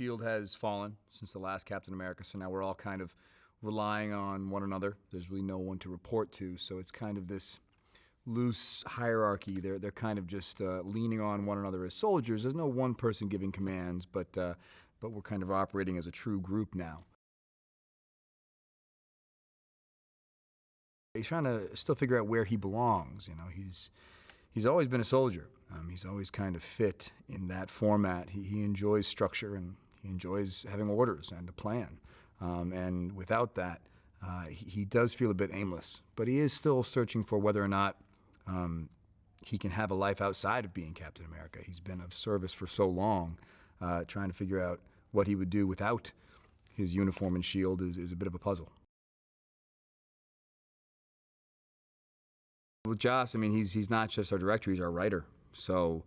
shield has fallen since the last Captain America, so now we're all kind of relying on one another. There's really no one to report to, so it's kind of this loose hierarchy. They're kind of just leaning on one another as soldiers. There's no one person giving commands, but we're kind of operating as a true group now. He's trying to still figure out where he belongs. You know, he's always been a soldier. He's always kind of fit in that format. He enjoys structure, and he enjoys having orders and a plan. And without that, he does feel a bit aimless. But he is still searching for whether or not he can have a life outside of being Captain America. He's been of service for so long, trying to figure out what he would do without his uniform and shield is a bit of a puzzle. With Joss, I mean, he's not just our director, he's our writer. So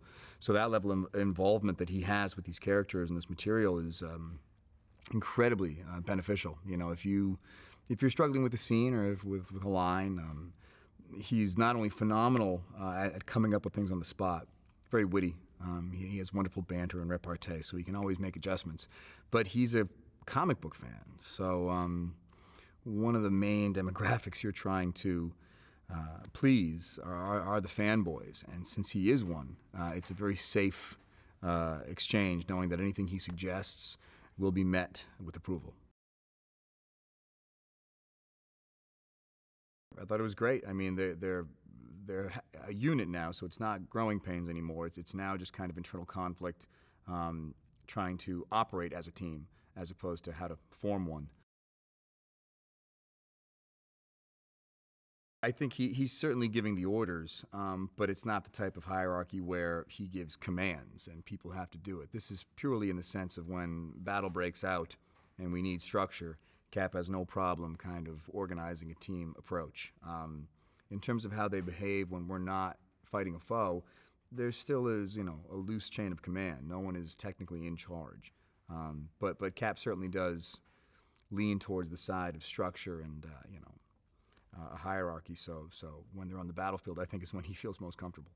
that level of involvement that he has with these characters and this material is incredibly beneficial. You know, if you're struggling with a scene or with a line, he's not only phenomenal at coming up with things on the spot, very witty. He has wonderful banter and repartee, so he can always make adjustments. But he's a comic book fan, so one of the main demographics you're trying to please are the fanboys, and since he is one, it's a very safe exchange, knowing that anything he suggests will be met with approval. I thought it was great. I mean, they're a unit now, so it's not growing pains anymore. It's now just kind of internal conflict, trying to operate as a team as opposed to how to form one. I think he's certainly giving the orders, but it's not the type of hierarchy where he gives commands and people have to do it. This is purely in the sense of when battle breaks out and we need structure, Cap has no problem kind of organizing a team approach. In terms of how they behave when we're not fighting a foe, there still is, you know, a loose chain of command. No one is technically in charge. But Cap certainly does lean towards the side of structure and, you know, a hierarchy, so when they're on the battlefield, I think is when he feels most comfortable.